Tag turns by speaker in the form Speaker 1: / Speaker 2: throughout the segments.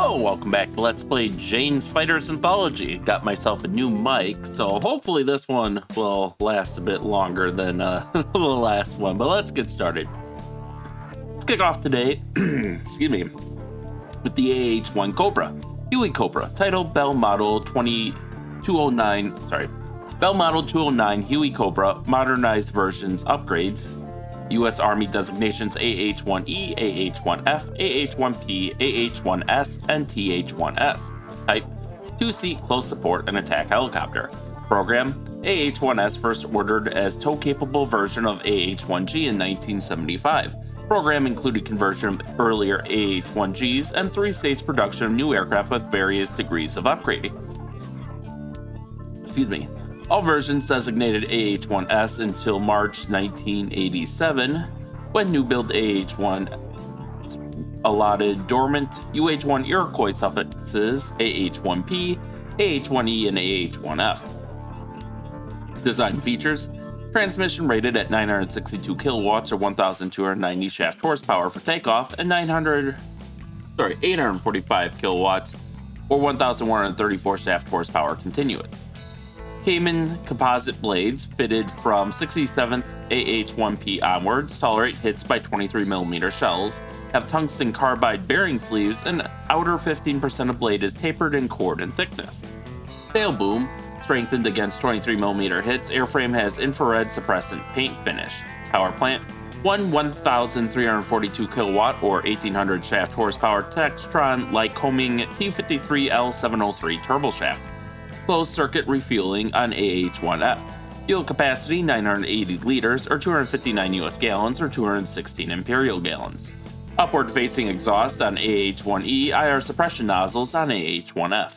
Speaker 1: Hello, welcome back to Let's Play Jane's Fighters Anthology. Got myself a new mic, so hopefully this one will last a bit longer than the last one, but let's get started. Let's kick off today, excuse me, with the AH-1 Cobra, Huey Cobra, title Bell Model 209 Huey Cobra, modernized versions, upgrades, U.S. Army designations AH-1E, AH-1F, AH-1P, AH-1S, and TH-1S. Type: 2-seat close support and attack helicopter. Program: AH-1S, first ordered as tow-capable version of AH-1G in 1975. Program included conversion of earlier AH-1Gs and 3-stage production of new aircraft with various degrees of upgrading. All versions designated AH-1S until March 1987, when new build AH-1 allotted dormant UH-1 Iroquois suffixes AH-1P, AH-1E, and AH-1F. Design features: transmission rated at 962 kilowatts or 1,290 shaft horsepower for takeoff, and 845 kilowatts or 1,134 shaft horsepower continuous. Cayman composite blades fitted from 67th AH-1P onwards tolerate hits by 23mm shells, have tungsten carbide bearing sleeves, and outer 15% of blade is tapered in chord and thickness. Tail boom strengthened against 23mm hits. Airframe has infrared suppressant paint finish. Power plant: one 1,342 kilowatt or 1,800 shaft horsepower Textron Lycoming T53L703 turboshaft. Closed circuit refueling on AH-1F. Fuel capacity 980 liters or 259 US gallons or 216 imperial gallons. Upward facing exhaust on AH-1E, IR suppression nozzles on AH-1F.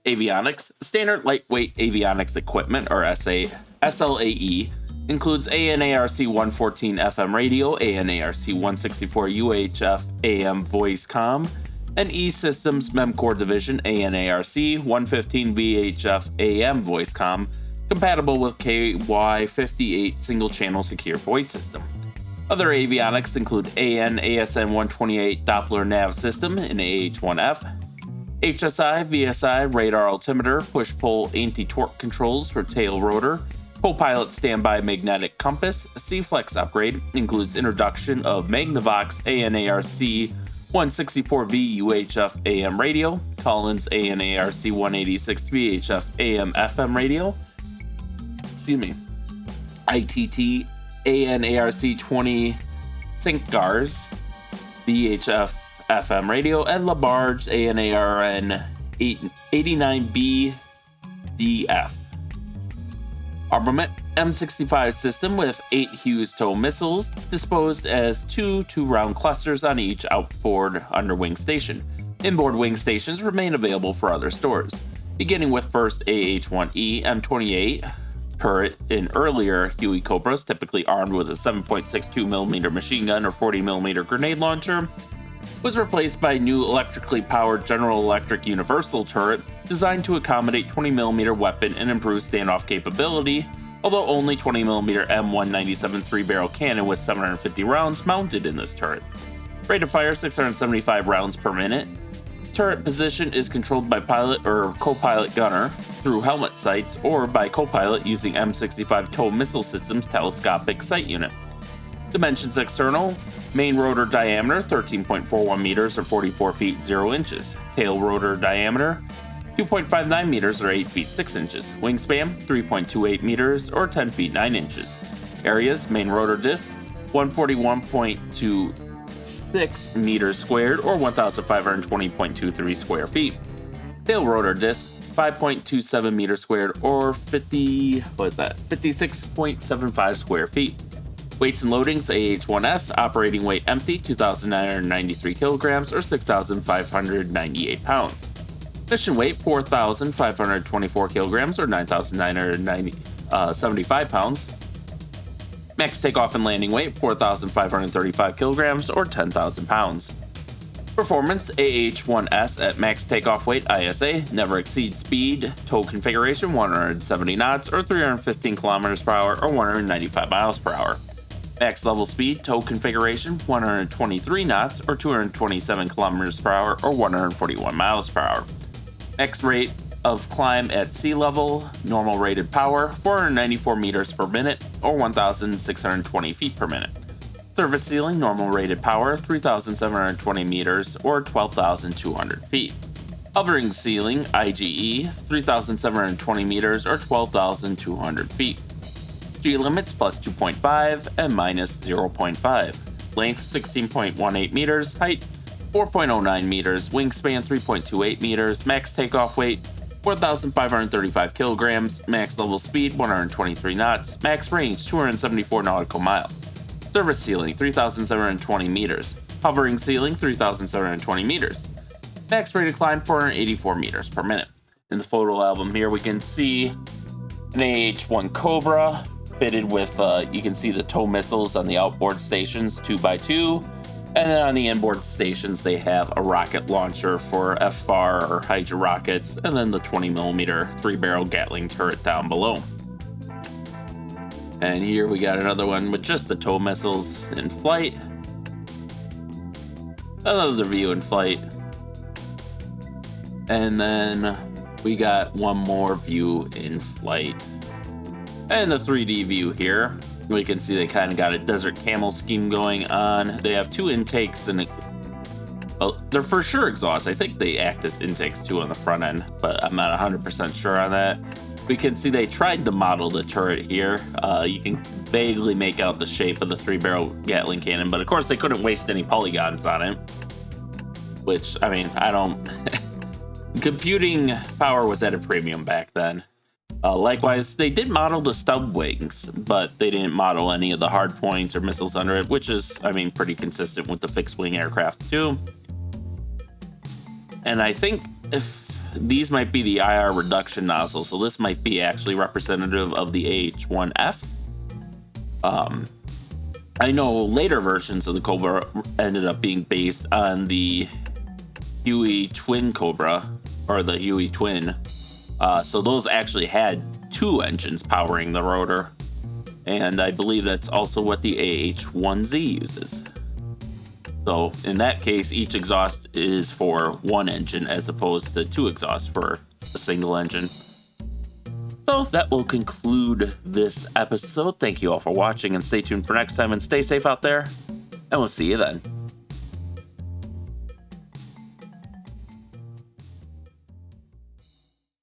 Speaker 1: Avionics: standard lightweight avionics equipment or SLAE includes ANARC 114 FM radio, ANARC 164 UHF AM voice comm, and E-Systems Memcore Division ANARC 115 VHF AM voice comm, compatible with KY58 single-channel secure voice system. Other avionics include AN/ASN 128 Doppler nav system in AH-1F, HSI, VSI, radar altimeter, push-pull anti-torque controls for tail rotor, co-pilot standby magnetic compass. A C-Flex upgrade includes introduction of Magnavox ANARC 164V UHF AM radio, Collins ANARC 186 VHF AM FM radio, ITT ANARC 20 Syncgars VHF FM radio, and Labarge ANARN 89B DF. Armament: M65 system with 8 Hughes TOW missiles, disposed as 2 2-round clusters on each outboard underwing station. Inboard wing stations remain available for other stores. Beginning with first AH-1E M28 turret in earlier Huey Cobras, typically armed with a 7.62mm machine gun or 40mm grenade launcher, was replaced by new electrically powered General Electric Universal turret designed to accommodate 20mm weapon and improve standoff capability, although only 20mm M197 3-barrel cannon with 750 rounds mounted in this turret. Rate of fire 675 rounds per minute. Turret position is controlled by pilot or co-pilot gunner through helmet sights or by co-pilot using M65 TOW missile system's telescopic sight unit. Dimensions external: main rotor diameter 13.41 meters or 44 feet 0 inches. Tail rotor diameter 2.59 meters or 8 feet 6 inches. Wingspan 3.28 meters or 10 feet 9 inches. Areas: main rotor disc 141.26 meters squared or 1,520.23 square feet. Tail rotor disc 5.27 meters squared or 56.75 square feet. Weights and loadings: AH-1S, operating weight empty 2,993 kilograms or 6,598 pounds. Mission weight 4,524 kilograms or 9,975 pounds. Max takeoff and landing weight 4,535 kilograms or 10,000 pounds. Performance: AH-1S at max takeoff weight ISA, never exceed speed, tow configuration 170 knots or 315 kilometers per hour or 195 miles per hour. Max level speed, tow configuration, 123 knots or 227 kilometers per hour or 141 miles per hour. Max rate of climb at sea level, normal rated power, 494 meters per minute or 1,620 feet per minute. Surface ceiling, normal rated power, 3,720 meters or 12,200 feet. Hovering ceiling, IGE, 3,720 meters or 12,200 feet. G limits plus 2.5 and minus 0.5. Length 16.18 meters. Height 4.09 meters. Wingspan 3.28 meters. Max takeoff weight 4,535 kilograms. Max level speed 123 knots. Max range 274 nautical miles. Surface ceiling 3,720 meters. Hovering ceiling 3,720 meters. Max rated climb 484 meters per minute. In the photo album here we can see an AH-1 Cobra fitted with, you can see the tow missiles on the outboard stations 2x2, and then on the inboard stations they have a rocket launcher for FFAR or Hydra rockets, and then the 20mm 3-barrel Gatling turret down below. And here we got another one with just the tow missiles in flight. Another view in flight. And then we got one more view in flight. And the 3D view here, we can see they kind of got a desert camel scheme going on. They have two intakes and they're for sure exhaust. I think they act as intakes too on the front end, but I'm not 100% sure on that. We can see they tried to model the turret here. You can vaguely make out the shape of the 3-barrel Gatling cannon, but of course they couldn't waste any polygons on it. Which, I mean, I don't... Computing power was at a premium back then. Likewise, they did model the stub wings, but they didn't model any of the hard points or missiles under it, which is, I mean, pretty consistent with the fixed-wing aircraft too. And I think if these might be the IR reduction nozzle, so this might be actually representative of the AH-1F. I know later versions of the Cobra ended up being based on the Huey Twin Cobra, or the Huey Twin. So those actually had two engines powering the rotor, and I believe that's also what the AH-1Z uses. So in that case, each exhaust is for one engine as opposed to two exhausts for a single engine. So that will conclude this episode. Thank you all for watching, and stay tuned for next time, and stay safe out there, and we'll see you then.